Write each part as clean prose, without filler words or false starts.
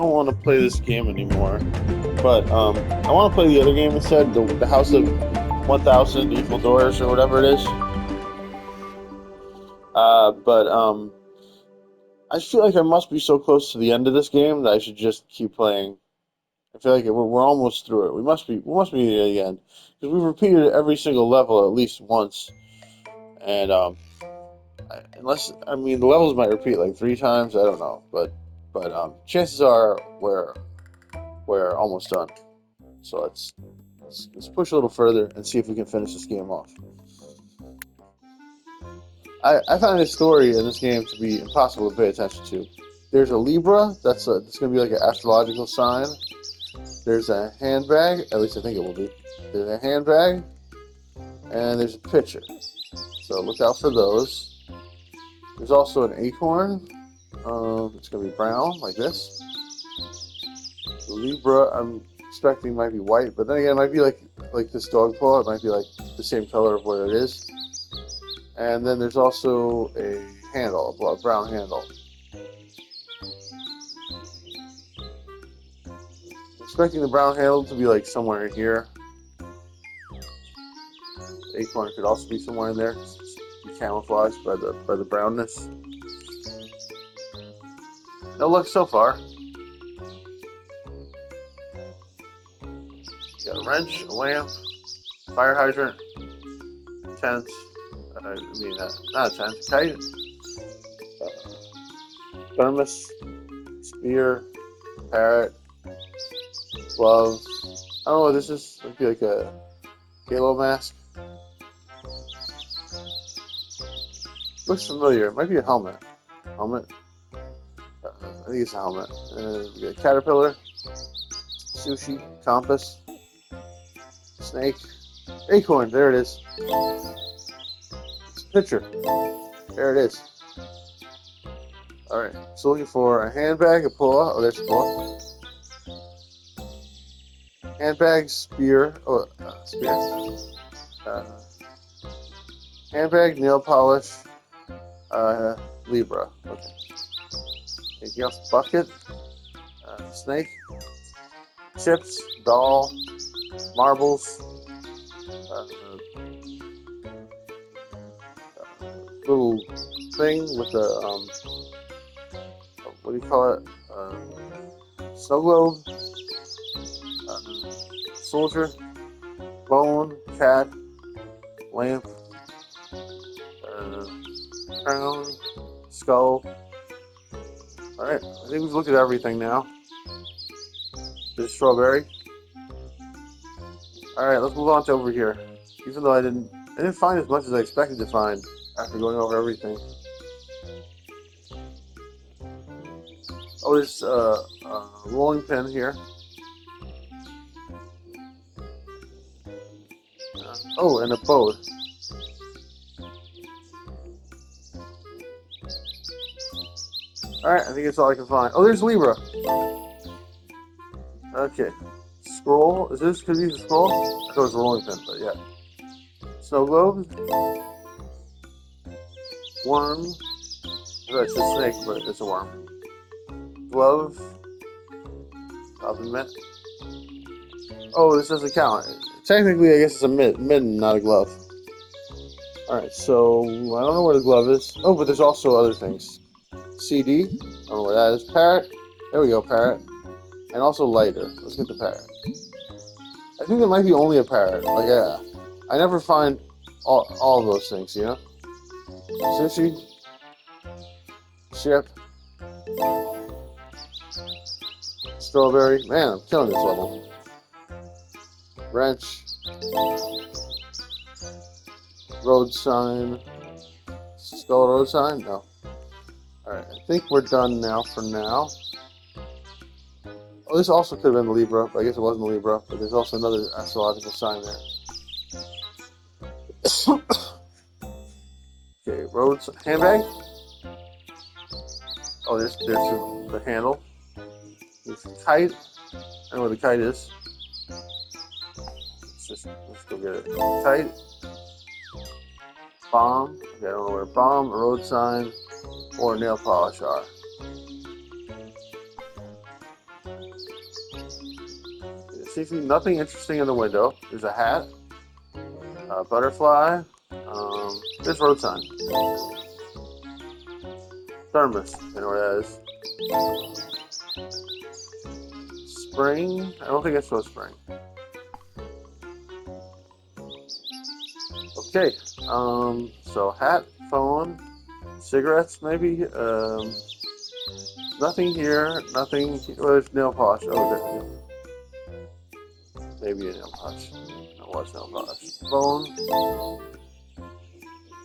don't want to play this game anymore, but I want to play the other game instead, the House of 1,000 Evil Doors or whatever it is. But I just feel like I must be so close to the end of this game that I should just keep playing. I feel like we're almost through it. We must be at the end because we've repeated every single level at least once, and unless I mean the levels might repeat like 3 times, I don't know, but chances are we're almost done. So let's push a little further and see if we can finish this game off. I find this story in this game to be impossible to pay attention to. There's a Libra, that's going to be like an astrological sign. There's a handbag, at least I think it will be. There's a handbag, and there's a pitcher. So look out for those. There's also an acorn. It's going to be brown, like this. The Libra, I'm expecting might be white, but then again, it might be like this dog paw. It might be like the same color of what it is. And then there's also a handle, a brown handle. I'm expecting the brown handle to be like somewhere in here. The acorn could also be somewhere in there. Be camouflaged by the brownness. No luck so far. You got a wrench, a lamp, fire hydrant, tent. Not a tent, a kite, thermos, spear, parrot, gloves. I don't know what this is. Might be like a halo mask. Looks familiar. It might be a helmet. Helmet. I think it's a helmet. We got a caterpillar, sushi, compass, snake, acorn. There it is. It's a picture. There it is. All right. So looking for a handbag, a paw. Oh, there's a paw. Handbag, spear. Oh, spear. Uh, Handbag, nail polish, Libra. Okay. Anything else? Bucket, snake, chips, doll, marbles, uh, little thing with the what do you call it? Snow globe, soldier, bone, cat, lamp, crown, skull. Alright, I think we've looked at everything now. There's strawberry. Alright, let's move on to over here. Even though I didn't find as much as I expected to find after going over everything. Oh, there's a rolling pin here. Oh, and a boat. Alright, I think that's all I can find. Oh, there's Libra. Okay. Scroll. Could be the scroll? I thought it was a rolling pin, but yeah. Snow globe. Worm. That's a snake, but it's a worm. Glove. Probably mitt. Oh, this doesn't count. Technically, I guess it's a mitten, not a glove. Alright, so I don't know where the glove is. Oh, but there's also other things. CD. I don't know where that is. Parrot. There we go, parrot. And also lighter. Let's get the parrot. I think there might be only a parrot. Like, yeah. I never find all of those things, you know? Sushi. Ship. Strawberry. Man, I'm killing this level. Wrench. Road sign. Skull road sign? No. Alright, I think we're done now for now. Oh, this also could have been the Libra, but I guess it wasn't the Libra. But there's also another astrological sign there. Okay, roads handbag. Oh, there's the handle. There's the kite. I don't know where the kite is. Let's go get it. Kite. Bomb. Okay, I don't know where bomb, a road sign, or nail polish are. See nothing interesting in the window. There's a hat, a butterfly. There's road sign. Thermos. You know where that is. Spring. I don't think I saw spring. Okay. So hat, phone, cigarettes, maybe. Nothing here. Nothing. Well, there's nail polish. Oh, maybe a nail polish. No, what's nail polish? Phone.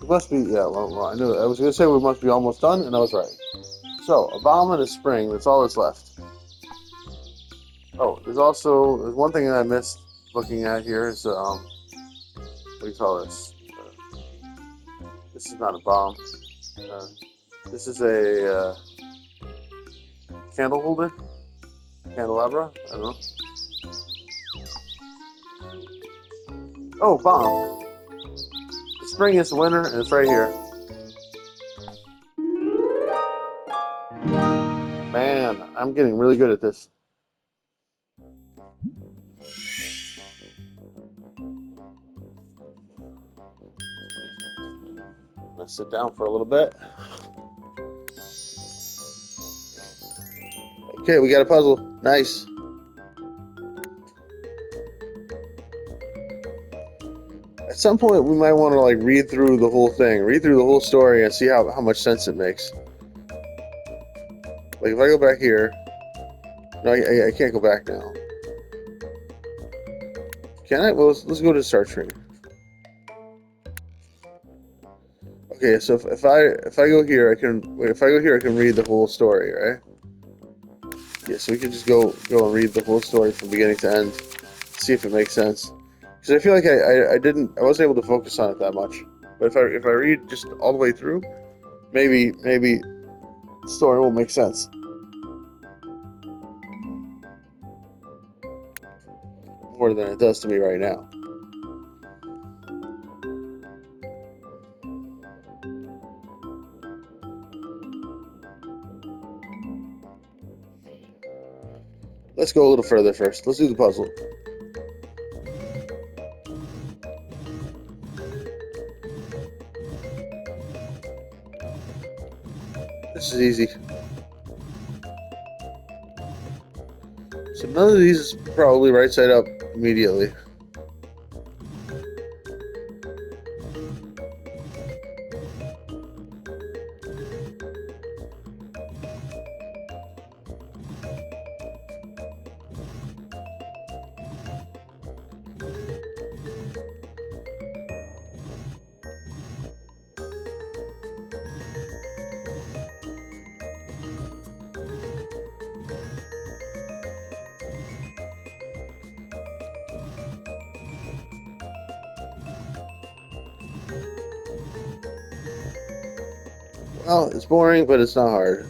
It must be. Yeah. Well, I knew it. I was gonna say we must be almost done, and I was right. So a bomb and a spring. That's all that's left. Oh, there's one thing that I missed looking at here is what do you call this? This is not a bomb. This is a candle holder, candelabra. I don't know. Oh, bomb. The spring is the winner, and it's right here. Man, I'm getting really good at this. Let's sit down for a little bit. Okay, we got a puzzle. Nice. At some point, we might want to like read through the whole thing, read through the whole story, and see how much sense it makes. Like if I go back here, no, I can't go back now. Can I? Well, let's go to the start screen. Okay, so if I go here, I can read the whole story, right? Yeah, so we can just go and read the whole story from beginning to end, see if it makes sense. Because I feel like I wasn't able to focus on it that much. But if I read just all the way through, maybe the story will make sense. More than it does to me right now. Let's go a little further first. Let's do the puzzle. This is easy. So none of these is probably right side up immediately. Well, it's boring, but it's not hard.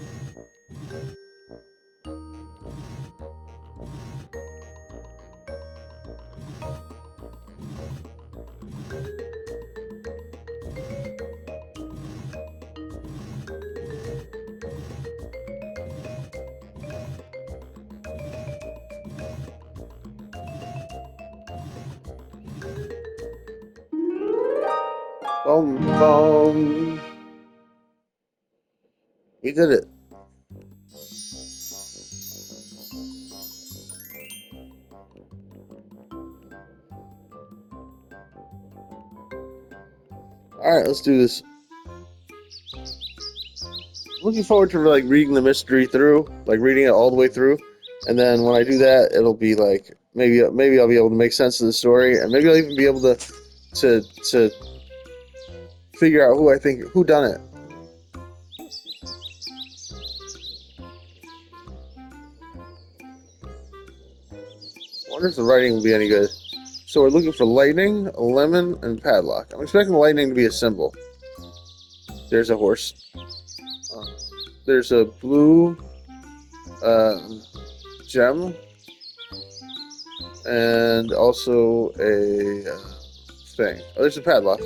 Boom, boom. We did it. Alright, let's do this. Looking forward to like reading the mystery through, like reading it all the way through, and then when I do that, it'll be like maybe I'll be able to make sense of the story, and maybe I'll even be able to figure out who done it. I wonder if the writing will be any good. So we're looking for lightning, a lemon, and padlock. I'm expecting the lightning to be a symbol. There's a horse. There's a blue gem, and also a thing. Oh, there's a padlock.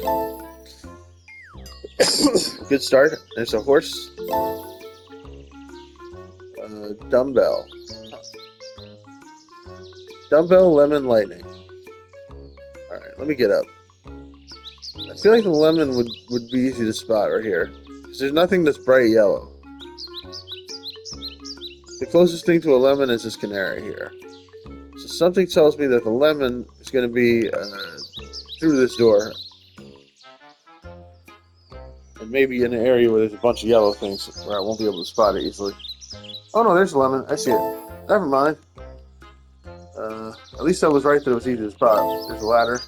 Good start. There's a horse. Dumbbell. Dumbbell, lemon, lightning. Alright, let me get up. I feel like the lemon would be easy to spot right here. Because there's nothing that's bright yellow. The closest thing to a lemon is this canary here. So something tells me that the lemon is going to be through this door. And maybe in an area where there's a bunch of yellow things where I won't be able to spot it easily. Oh no, there's a lemon. I see it. Never mind. At least I was right that it was easy to spot. There's a ladder.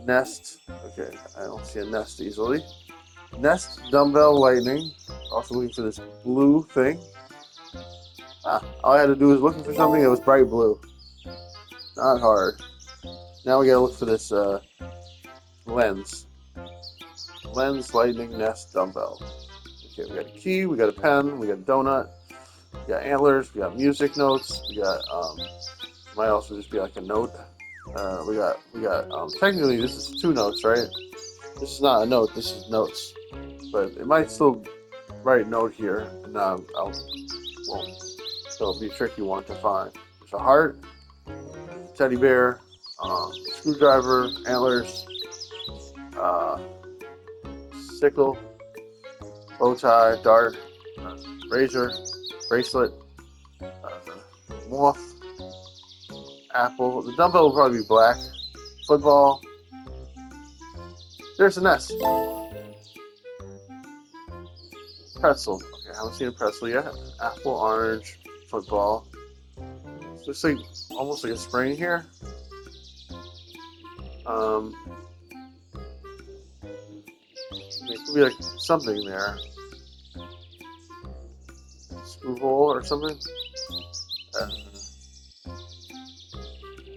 Nest. Okay, I don't see a nest easily. Nest, dumbbell, lightning. Also looking for this blue thing. All I had to do was looking for something that was bright blue. Not hard. Now we gotta look for this lens. Lens, lightning, nest, dumbbell. Okay, we got a key, we got a pen, we got a donut, we got antlers, we got music notes, we got might also just be like a note. We got technically this is 2 notes, right? This is not a note, this is notes. But it might still write note here, and so it'll be a tricky one to find. There's a heart, teddy bear, screwdriver, antlers, sickle, bow tie, dart, razor, bracelet, moth, apple. The dumbbell will probably be black. Football. There's a nest. Pretzel. Okay, I haven't seen a pretzel yet. Apple, orange, football. It looks like almost like a spring here. It could be like something there. Screw hole or something.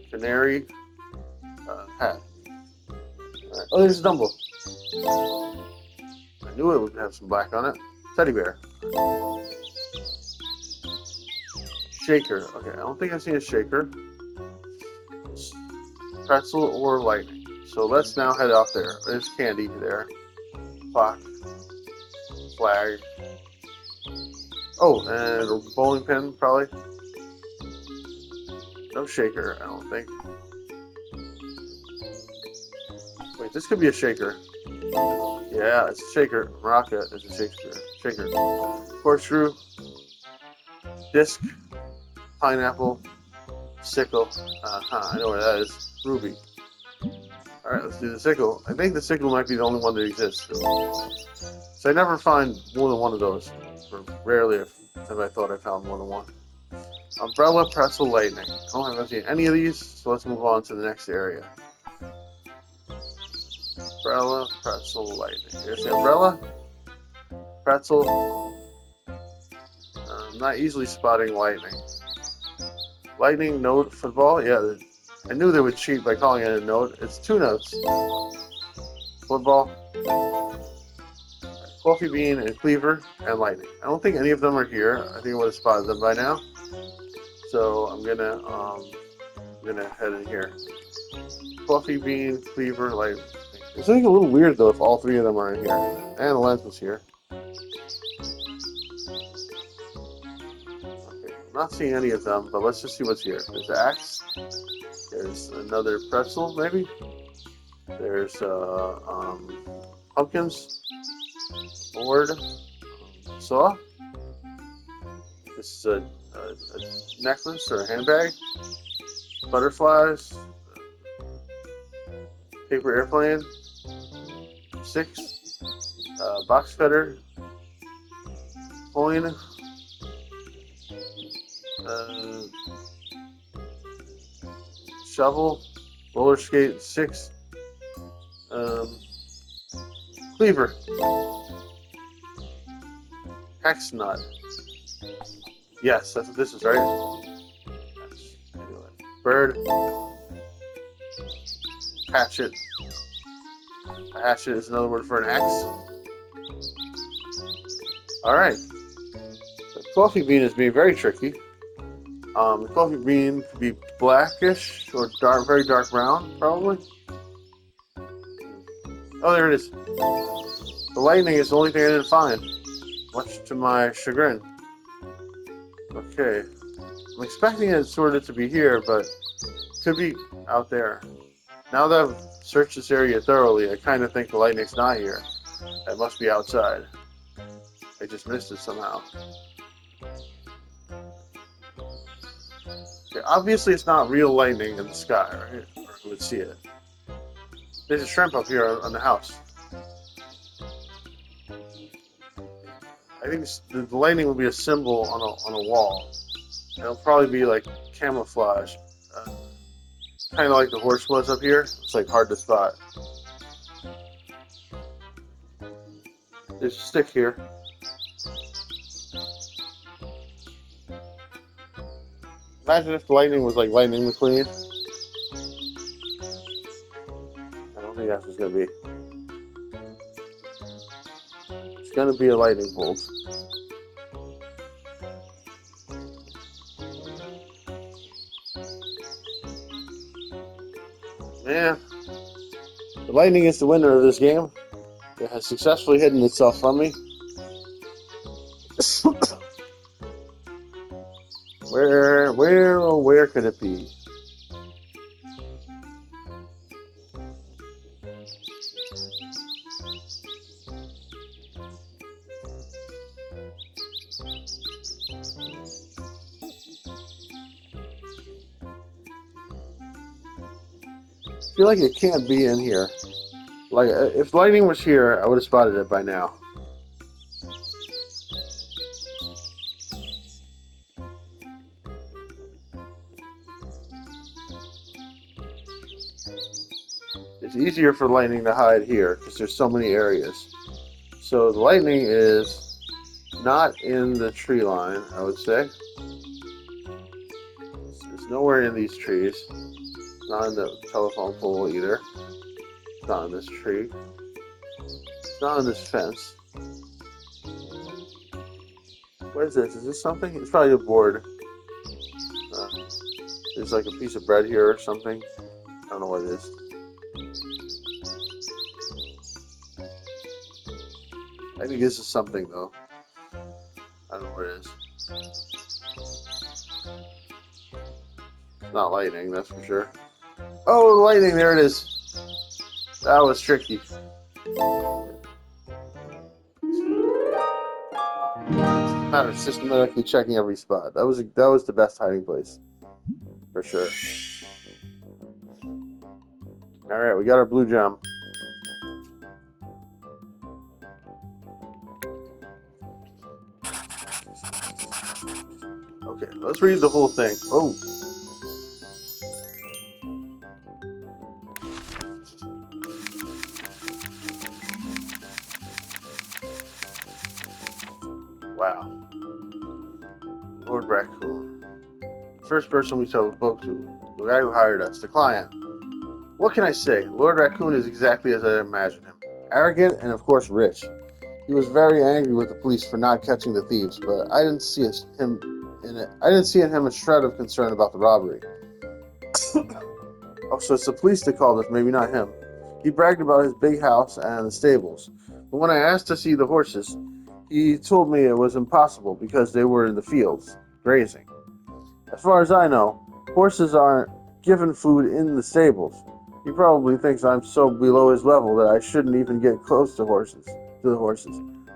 Canary. Hat. Right. Oh, there's a dumbbell. I knew it would have some black on it. Teddy bear. Shaker. Okay, I don't think I've seen a shaker. Pretzel or lightning. So let's now head off there. There's candy there. Clock. Flag. Oh, and a bowling pin, probably. No shaker, I don't think. Wait, this could be a shaker. Yeah, it's a shaker. Maraca is a shaker. Corkscrew. Disc. Pineapple. Sickle. I know where that is. Ruby. Alright, let's do the sickle. I think the sickle might be the only one that exists. So I never find more than one of those. Or rarely if I thought I found more than one. Umbrella, pretzel, lightning. I haven't seen any of these, so let's move on to the next area. Umbrella, pretzel, lightning. Here's the umbrella. Pretzel. I'm not easily spotting lightning. Lightning, note, football. Yeah, I knew they would cheat by calling it a note. It's 2 notes. Football. Coffee bean and cleaver and lightning. I don't think any of them are here. I think I would have spotted them by now. So I'm gonna head in here. Coffee bean, cleaver, lightning. It's looking a little weird though if all 3 of them are in here. And the lens was here. Okay, I'm not seeing any of them, but let's just see what's here. There's the axe. There's another pretzel, maybe. There's pumpkins. Board. Saw. This is a necklace or a handbag. Butterflies. Paper airplane. 6. Box cutter. Coin. Shovel. Roller skate. 6. Cleaver. Hex nut. Yes, that's what this is, right? Bird. Hatchet. A hatchet is another word for an axe. Alright. The coffee bean is being very tricky. The coffee bean could be blackish or dark, very dark brown, probably. Oh, there it is. The lightning is the only thing I didn't find. Much to my chagrin. Okay. I'm expecting it sort of to be here, but could be out there. Now that I've searched this area thoroughly, I kind of think the lightning's not here. It must be outside. I just missed it somehow. Okay, obviously, it's not real lightning in the sky, right? Or I would see it. There's a shrimp up here on the house. I think the lightning will be a symbol on a wall. It'll probably be like camouflage. Uh, kind of like the horse was up here. It's like hard to spot. There's a stick here. Imagine if the lightning was like Lightning McQueen. I don't think that's what's gonna be. It's gonna be a lightning bolt. Man, the lightning is the winner of this game. It has successfully hidden itself from me. Where could it be? I feel like it can't be in here. Like, if lightning was here, I would have spotted it by now. It's easier for lightning to hide here because there's so many areas. So the lightning is not in the tree line, I would say. It's nowhere in these trees. Not in the telephone pole either. It's not in this tree. It's not in this fence. What is this? Is this something? It's probably a board. There's like a piece of bread here or something. I don't know what it is. I think this is something though. I don't know what it is. It's not lightning, that's for sure. Oh, lightning, there it is. That was tricky. Matter of systematically checking every spot. That was the best hiding place. For sure. Alright, we got our blue gem. Okay, let's read the whole thing. Oh. Wow. Lord Raccoon. First person we spoke to. The guy who hired us. The client. What can I say? Lord Raccoon is exactly as I imagined him. Arrogant and, of course, rich. He was very angry with the police for not catching the thieves, but I didn't see in him a shred of concern about the robbery. Oh, so it's the police that called us, maybe not him. He bragged about his big house and the stables, but when I asked to see the horses, he told me it was impossible because they were in the fields, grazing. As far as I know, horses aren't given food in the stables. He probably thinks I'm so below his level that I shouldn't even get close to the horses.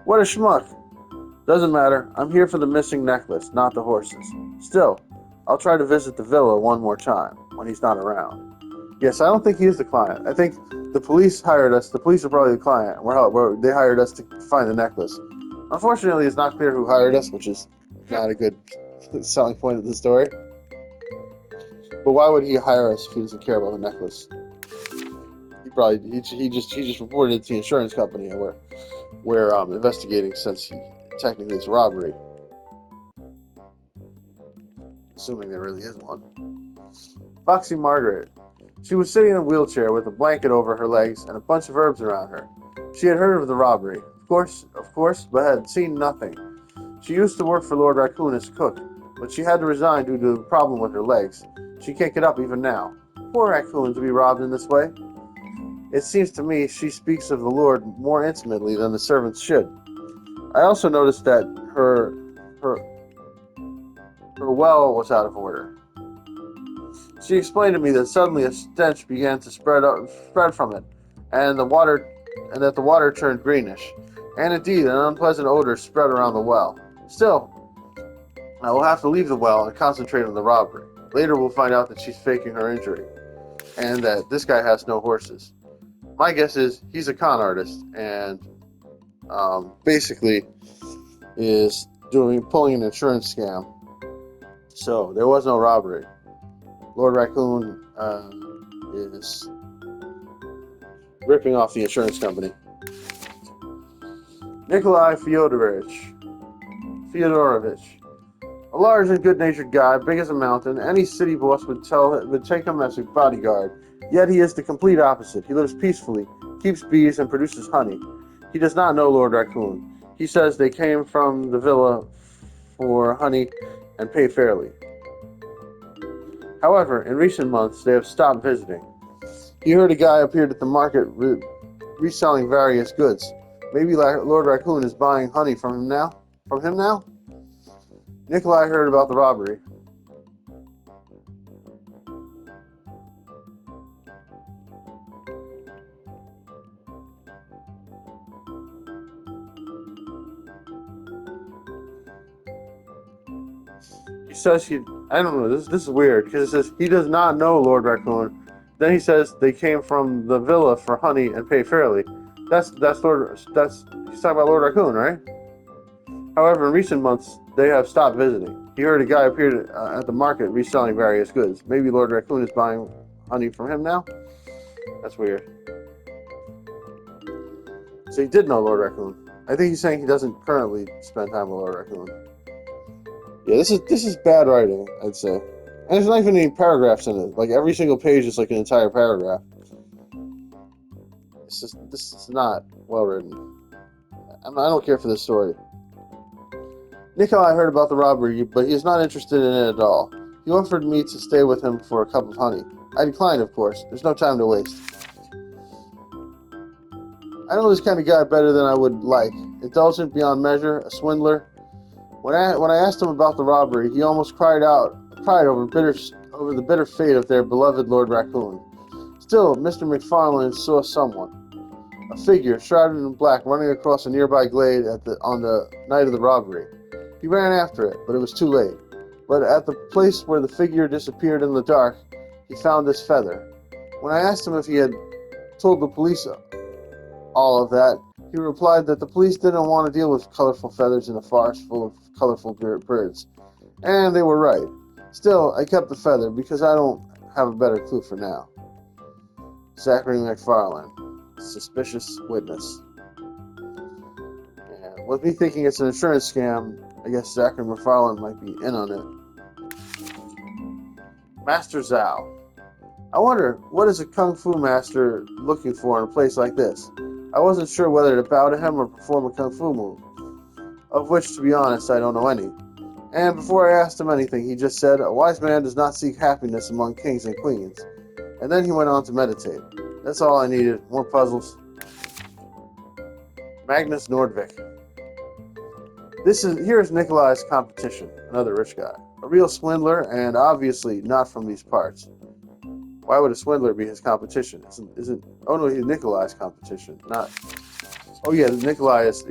What a schmuck! Doesn't matter. I'm here for the missing necklace, not the horses. Still, I'll try to visit the villa one more time when he's not around. Yes, I don't think he's the client. I think the police hired us. The police are probably the client. They hired us to find the necklace. Unfortunately, it's not clear who hired us, which is not a good selling point of the story. But why would he hire us if he doesn't care about the necklace? He just reported it to the insurance company, and we're investigating since technically it's a robbery. Assuming there really is one. Foxy Margaret. She was sitting in a wheelchair with a blanket over her legs and a bunch of herbs around her. She had heard of the robbery, of course, but had seen nothing. She used to work for Lord Raccoon as cook, but she had to resign due to a problem with her legs. She can't get up even now. Poor Raccoon to be robbed in this way. It seems to me she speaks of the Lord more intimately than the servants should. I also noticed that her Her well was out of order. She explained to me that suddenly a stench began to spread from it, and that the water turned greenish, and indeed an unpleasant odor spread around the well. Still, I will have to leave the well and concentrate on the robbery. Later, we'll find out that she's faking her injury, and that this guy has no horses. My guess is he's a con artist, and basically is pulling an insurance scam. So there was no robbery. Lord Raccoon is ripping off the insurance company. Nikolai Fyodorovich, a large and good-natured guy, big as a mountain. Any city boss would take him as a bodyguard. Yet he is the complete opposite. He lives peacefully, keeps bees, and produces honey. He does not know Lord Raccoon. He says they came from the villa for honey and pay fairly. However, in recent months, they have stopped visiting. He heard a guy appeared at the market reselling various goods. Maybe Lord Raccoon is buying honey from him now? Nikolai heard about the robbery. He says I don't know, this is weird, because it says he does not know Lord Raccoon. Then he says they came from the villa for honey and pay fairly. He's talking about Lord Raccoon, right? However, in recent months, they have stopped visiting. He heard a guy appeared at the market reselling various goods. Maybe Lord Raccoon is buying honey from him now? That's weird. So he did know Lord Raccoon. I think he's saying he doesn't currently spend time with Lord Raccoon. Yeah, this is bad writing, I'd say. And there's not even any paragraphs in it. Like, every single page is like an entire paragraph. This is not well written. I don't care for this story. Nikolai heard about the robbery, but he is not interested in it at all. He offered me to stay with him for a cup of honey. I declined, of course. There's no time to waste. I know this kind of guy better than I would like. Indulgent beyond measure, a swindler. When I asked him about the robbery, he almost cried over the bitter fate of their beloved Lord Raccoon. Still, Mr. McFarlane saw someone, a figure shrouded in black, running across a nearby glade on the night of the robbery. He ran after it, but it was too late. But at the place where the figure disappeared in the dark, he found this feather. When I asked him if he had told the police all of that, he replied that the police didn't want to deal with colorful feathers in a forest full of colorful birds. And they were right. Still, I kept the feather because I don't have a better clue for now. Zachary McFarlane, suspicious witness. And with me thinking it's an insurance scam, I guess Zachary McFarlane might be in on it. Master Zhao. I wonder, what is a kung fu master looking for in a place like this? I wasn't sure whether to bow to him or perform a kung fu move, of which, to be honest, I don't know any. And before I asked him anything, he just said, a wise man does not seek happiness among kings and queens. And then he went on to meditate. That's all I needed. More puzzles. Magnus Nordvik. Here's Nikolai's competition, another rich guy. A real swindler, and obviously not from these parts. Why would a swindler be his competition? Oh no, he's Nikolai's competition, not. Oh yeah, Nikolai is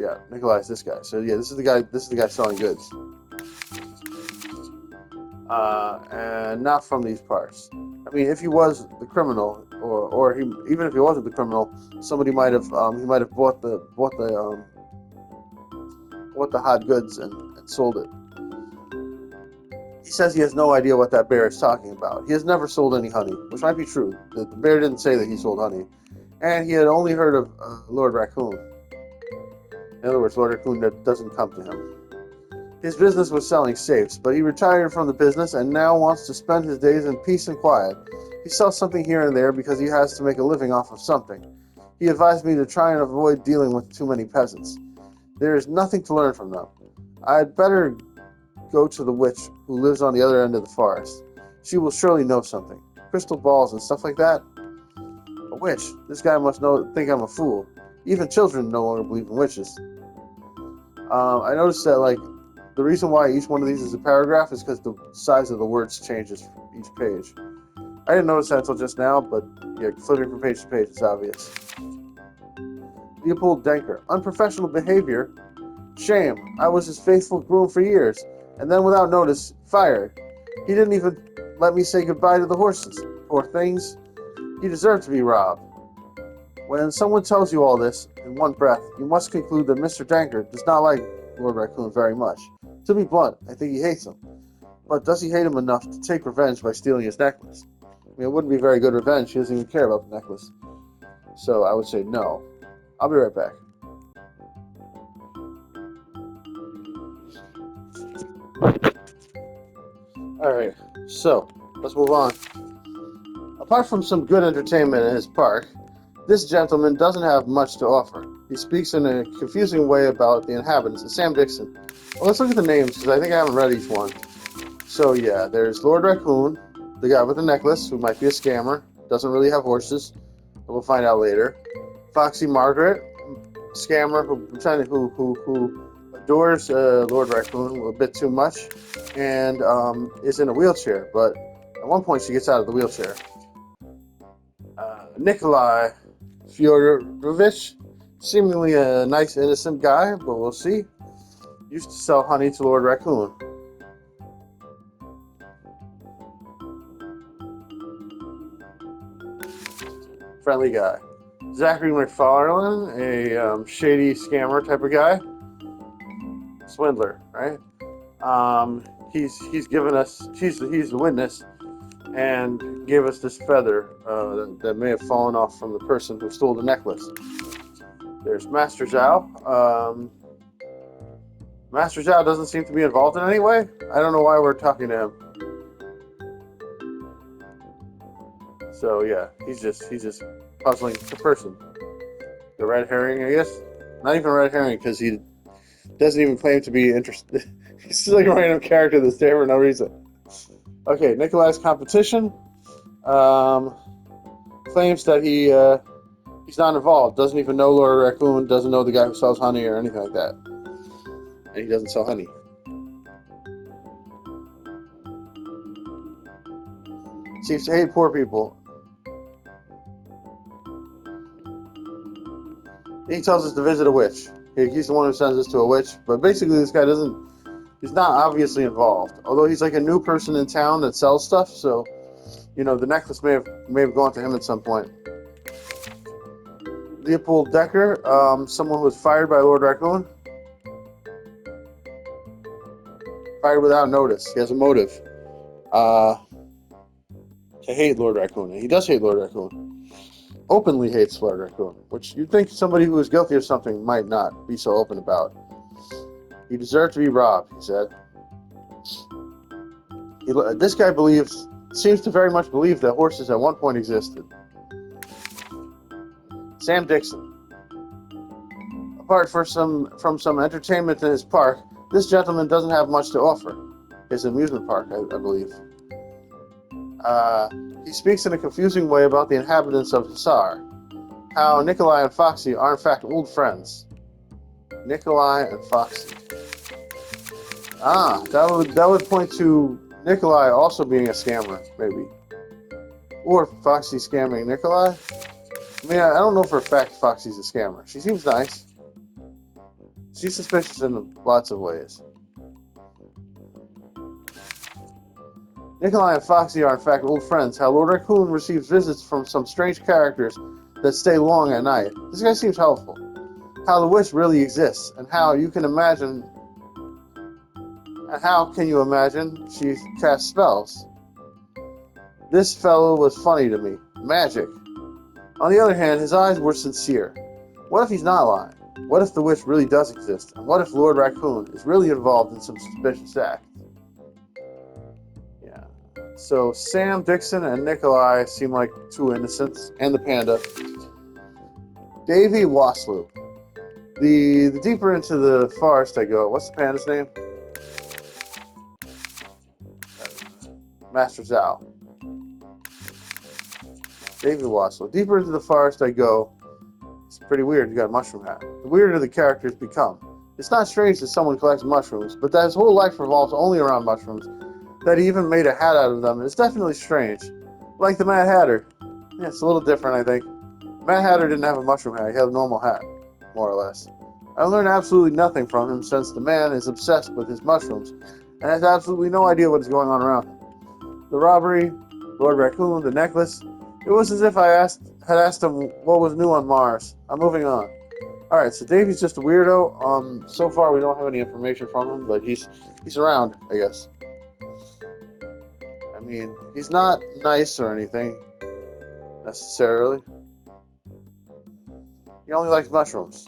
this guy. So yeah, this is the guy selling goods. And not from these parts. I mean, if he was the criminal, even if he wasn't the criminal, somebody might have bought the hot goods and sold it. He says he has no idea what that bear is talking about. He has never sold any honey, which might be true. The bear didn't say that he sold honey, and he had only heard of Lord Raccoon. In other words, Lord Raccoon doesn't come to him. His business was selling safes, but he retired from the business and now wants to spend his days in peace and quiet. He sells something here and there because he has to make a living off of something. He advised me to try and avoid dealing with too many peasants. There is nothing to learn from them. I'd better go to the witch who lives on the other end of the forest. She will surely know something. Crystal balls and stuff like that. A witch? This guy must think I'm a fool. Even children no longer believe in witches. I noticed that, the reason why each one of these is a paragraph is because the size of the words changes for each page. I didn't notice that until just now, but yeah, flipping from page to page is obvious. Leopold Denker. Unprofessional behavior. Shame. I was his faithful groom for years, and then without notice, fired. He didn't even let me say goodbye to the horses. Poor things. He deserved to be robbed. When someone tells you all this in one breath, you must conclude that Mr. Denker does not like Lord Raccoon very much. To be blunt, I think he hates him. But does he hate him enough to take revenge by stealing his necklace? I mean, it wouldn't be very good revenge. He doesn't even care about the necklace. So I would say no. I'll be right back. Alright, so let's move on. Apart from some good entertainment in his park, this gentleman doesn't have much to offer. He speaks in a confusing way about the inhabitants. And Sam Dixon. Well, let's look at the names, because I think I haven't read each one. So yeah, there's Lord Raccoon, the guy with the necklace, who might be a scammer, doesn't really have horses, but we'll find out later. Foxy Margaret, scammer who adores Lord Raccoon a bit too much, and is in a wheelchair, but at one point she gets out of the wheelchair. Nikolai Fyodorovich, seemingly a nice, innocent guy, but we'll see. Used to sell honey to Lord Raccoon. Friendly guy. Zachary McFarlane, a shady scammer type of guy. Swindler, right? He's given us, he's the witness, and gave us this feather that may have fallen off from the person who stole the necklace. There's Master Zhao. Master Zhao doesn't seem to be involved in any way. I don't know why we're talking to him. So yeah, he's just puzzling the person. The red herring, I guess. Not even a red herring, because he doesn't even claim to be interested. He's just like a random character that's there for no reason. Okay, Nikolai's competition claims that he's not involved. Doesn't even know Lord Raccoon. Doesn't know the guy who sells honey or anything like that. And he doesn't sell honey. Seems to hate poor people. He tells us to visit a witch. He's the one who sends us to a witch. But basically, this guy he's not obviously involved. Although he's like a new person in town that sells stuff. So, you know, the necklace may have gone to him at some point. Leopold Decker, someone who was fired by Lord Raccoon. Fired without notice. He has a motive. To hate Lord Raccoon. And he does hate Lord Raccoon. Openly hates Lord Raccoon, which you'd think somebody who is guilty of something might not be so open about. He deserved to be robbed, he said. This guy seems to very much believe that horses at one point existed. Sam Dixon. Apart from some entertainment in his park, this gentleman doesn't have much to offer. His amusement park, I believe. He speaks in a confusing way about the inhabitants of Hussar. How Nikolai and Foxy are in fact old friends. Nikolai and Foxy. That would point to Nikolai also being a scammer, maybe. Or Foxy scamming Nikolai. I mean, I don't know for a fact Foxy's a scammer. She seems nice. She's suspicious in lots of ways. Nikolai and Foxy are in fact old friends. How Lord Raccoon receives visits from some strange characters that stay long at night. This guy seems helpful. How the witch really exists, and how you can imagine. And how can you imagine she casts spells? This fellow was funny to me. Magic. On the other hand, his eyes were sincere. What if he's not lying? What if the witch really does exist? And what if Lord Raccoon is really involved in some suspicious act? Yeah. So Sam Dixon and Nikolai seem like two innocents, and the panda. Davy Wasloop. The deeper into the forest I go, what's the panda's name? Master Zhao. Davy Wasloop. Deeper into the forest I go. It's pretty weird. You got a mushroom hat. The weirder the characters become. It's not strange that someone collects mushrooms, but that his whole life revolves only around mushrooms, that he even made a hat out of them, is definitely strange. Like the Mad Hatter. Yeah, it's a little different, I think. Mad Hatter didn't have a mushroom hat, he had a normal hat, more or less. I learned absolutely nothing from him since the man is obsessed with his mushrooms and has absolutely no idea what is going on around him. The robbery, Lord Raccoon, the necklace. It was as if had asked him what was new on Mars. I'm moving on. Alright, so Davy's just a weirdo. So far we don't have any information from him, but he's around, I guess. I mean, he's not nice or anything, necessarily. He only likes mushrooms.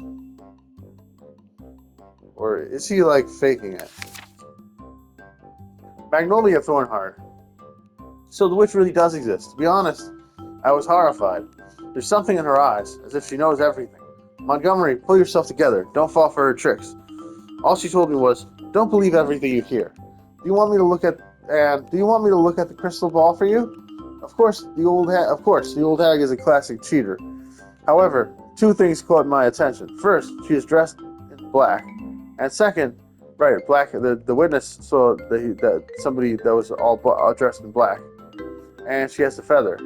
Or is he, like, faking it? Magnolia Thornheart. So the witch really does exist. To be honest, I was horrified. There's something in her eyes, as if she knows everything. Montgomery, pull yourself together. Don't fall for her tricks. All she told me was, don't believe everything you hear. Do you want me to look at the crystal ball for you? Of course, the old hag is a classic cheater. However, two things caught my attention. First, she is dressed in black, and second, right, black. The witness saw that somebody that was all dressed in black, and she has the feather.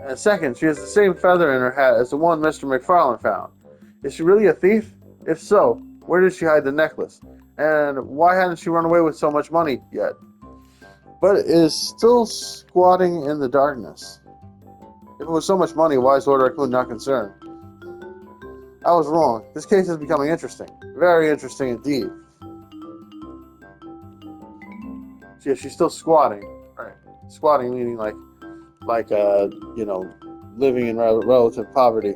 And second, she has the same feather in her hat as the one Mr. McFarlane found. Is she really a thief? If so, where did she hide the necklace? And why hadn't she run away with so much money yet? But is still squatting in the darkness. If it was so much money, why is Lord Raccoon not concerned? I was wrong. This case is becoming interesting. Very interesting indeed. Yeah, she's still squatting. Right. Squatting meaning like living in relative poverty.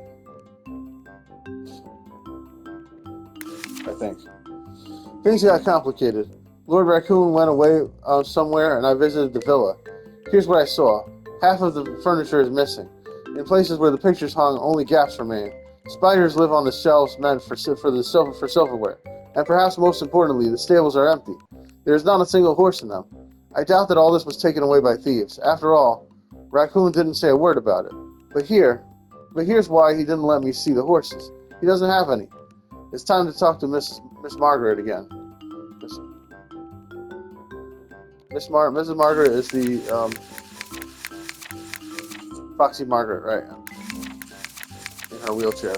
I think. Things got complicated. Lord Raccoon went away somewhere, and I visited the villa. Here's what I saw. Half of the furniture is missing. In places where the pictures hung, only gaps remain. Spiders live on the shelves meant for silverware. And perhaps most importantly, the stables are empty. There is not a single horse in them. I doubt that all this was taken away by thieves. After all, Raccoon didn't say a word about it. But here's why he didn't let me see the horses. He doesn't have any. It's time to talk to Miss Margaret again. Mrs. Margaret is the Foxy Margaret, right? In her wheelchair.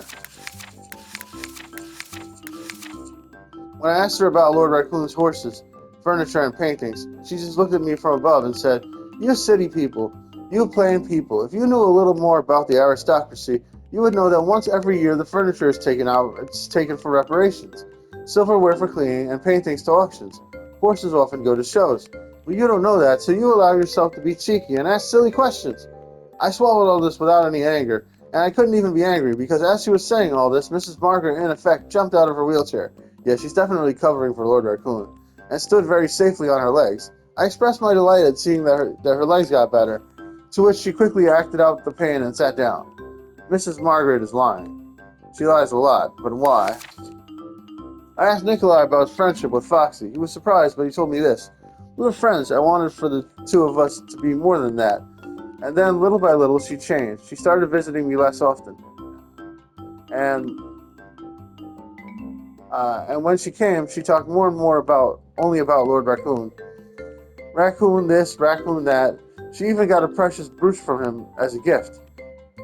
When I asked her about Lord Raccoon's horses, furniture, and paintings, she just looked at me from above and said, "You city people, you plain people, if you knew a little more about the aristocracy, you would know that once every year the furniture is taken out. It's taken for reparations, silverware for cleaning, and paintings to auctions. Horses often go to shows. But you don't know that, so you allow yourself to be cheeky and ask silly questions." I swallowed all this without any anger, and I couldn't even be angry, because as she was saying all this, Mrs. Margaret, in effect, jumped out of her wheelchair. Yeah, she's definitely covering for Lord Raccoon, and stood very safely on her legs. I expressed my delight at seeing that her legs got better, to which she quickly acted out the pain and sat down. Mrs. Margaret is lying. She lies a lot, but why? I asked Nikolai about his friendship with Foxy. He was surprised, but he told me this. We were friends. I wanted for the two of us to be more than that. And then, little by little, she changed. She started visiting me less often. And when she came, she talked more and more only about Lord Raccoon. Raccoon this, Raccoon that. She even got a precious brooch from him as a gift.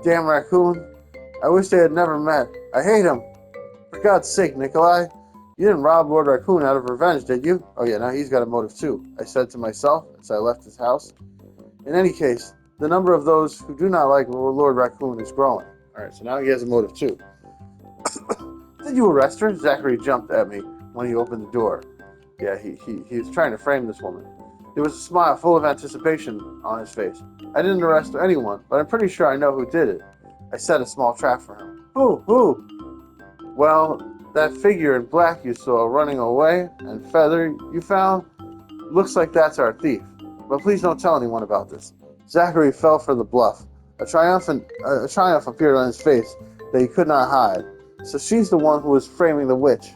Damn Raccoon. I wish they had never met. I hate him. For God's sake, Nikolai. You didn't rob Lord Raccoon out of revenge, did you? Oh yeah, now he's got a motive too, I said to myself as I left his house. In any case, the number of those who do not like Lord Raccoon is growing. Alright, so now he has a motive too. Did you arrest her? Zachary jumped at me when he opened the door. Yeah, he was trying to frame this woman. There was a smile full of anticipation on his face. I didn't arrest anyone, but I'm pretty sure I know who did it. I set a small trap for him. Who? Well, that figure in black you saw running away, and feather you found, looks like that's our thief. But please don't tell anyone about this. Zachary fell for the bluff. A triumph appeared on his face that he could not hide. So he's the one who was framing the witch.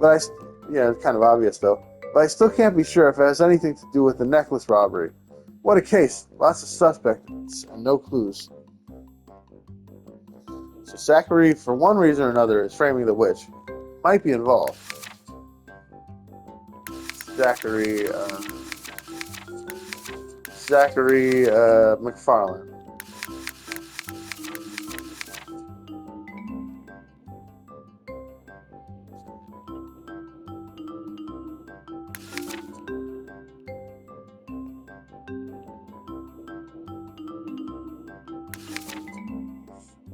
But it's kind of obvious though. But I still can't be sure if it has anything to do with the necklace robbery. What a case. Lots of suspects and no clues. So Zachary, for one reason or another, is framing the witch. Might be involved. Zachary McFarlane.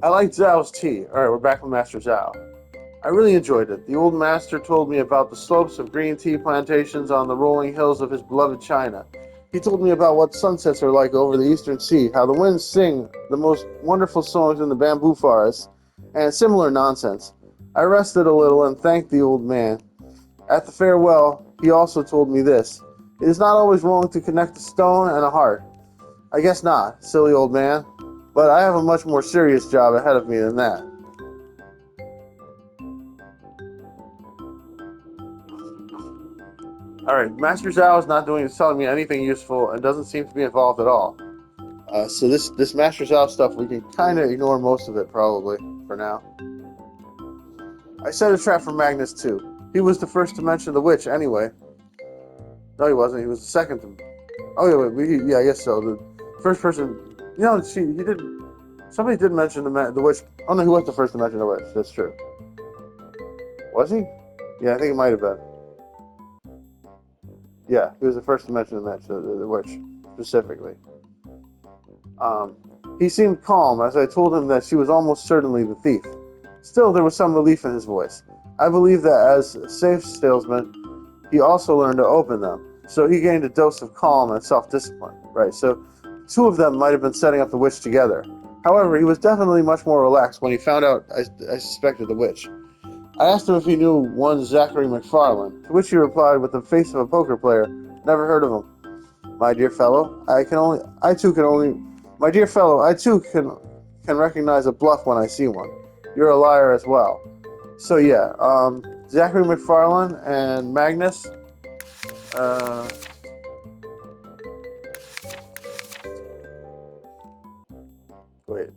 I like Zhao's tea. Alright, we're back with Master Zhao. I really enjoyed it. The old master told me about the slopes of green tea plantations on the rolling hills of his beloved China. He told me about what sunsets are like over the eastern sea, how the winds sing the most wonderful songs in the bamboo forests, and similar nonsense. I rested a little and thanked the old man. At the farewell, he also told me this. It is not always wrong to connect a stone and a heart. I guess not, silly old man. But I have a much more serious job ahead of me than that. Alright, Master Zhao is telling me anything useful and doesn't seem to be involved at all. So this Master Zhao stuff, we can kind of ignore most of it, probably, for now. I set a trap for Magnus, too. He was the first to mention the witch, anyway. No, he wasn't. He was the second to... Oh, yeah, I guess so. The first person... he did... Somebody did mention the witch... Oh, no, he was the first to mention the witch. That's true. Was he? Yeah, I think it might have been. Yeah, he was the first to mention the witch, specifically. He seemed calm as I told him that she was almost certainly the thief. Still, there was some relief in his voice. I believe that as a safe salesman, he also learned to open them. So he gained a dose of calm and self-discipline. Right, so two of them might have been setting up the witch together. However, he was definitely much more relaxed when he found out I suspected the witch. I asked him if he knew one Zachary McFarlane, to which he replied with the face of a poker player, never heard of him. My dear fellow, I too can recognize a bluff when I see one. You're a liar as well. So yeah, Zachary McFarlane and Magnus, wait,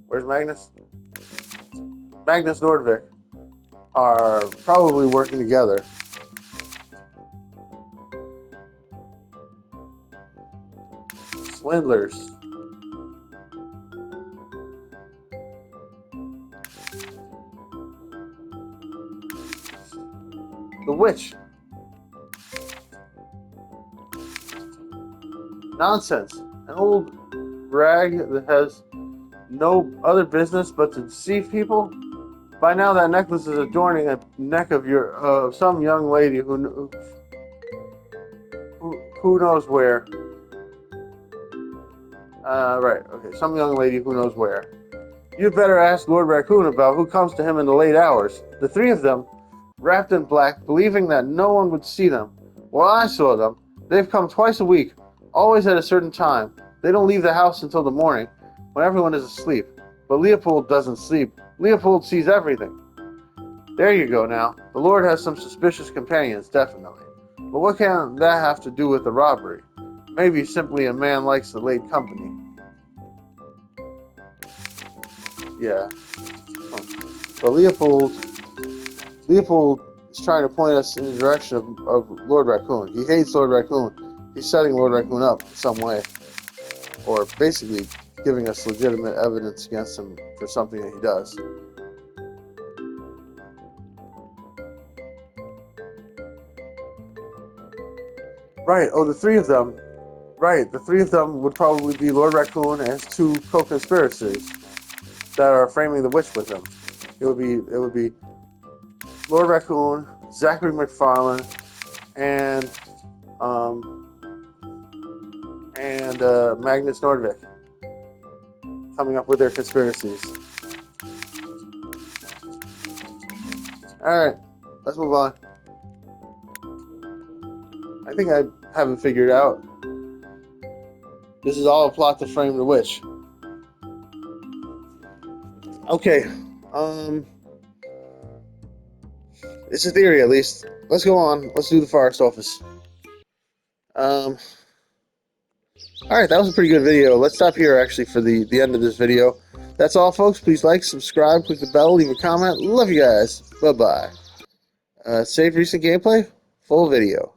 where's Magnus? Magnus Nordvik are probably working together. Swindlers. The witch. Nonsense. An old rag that has no other business but to deceive people? By now that necklace is adorning the neck of some young lady who knows where. Right, okay, some young lady who knows where. You'd better ask Lord Raccoon about who comes to him in the late hours. The three of them, wrapped in black, believing that no one would see them. Well, I saw them. They've come twice a week, always at a certain time. They don't leave the house until the morning, when everyone is asleep. But Leopold doesn't sleep. Leopold sees everything. There you go now. The Lord has some suspicious companions, definitely. But what can that have to do with the robbery? Maybe simply a man likes the late company. Yeah. But Leopold is trying to point us in the direction of Lord Raccoon. He hates Lord Raccoon. He's setting Lord Raccoon up in some way. Or basically giving us legitimate evidence against him for something that he does. Right, the three of them. Right, the three of them would probably be Lord Raccoon and his two co-conspirators that are framing the witch with him. It would be Lord Raccoon, Zachary McFarlane, and Magnus Nordvik coming up with their conspiracies. Alright, let's move on. I think I have it figured out. This is all a plot to frame the witch. Okay, it's a theory at least. Let's go on. Let's do the forest office. Alright, that was a pretty good video. Let's stop here, actually, for the end of this video. That's all, folks. Please like, subscribe, click the bell, leave a comment. Love you guys. Bye-bye. Save recent gameplay. Full video.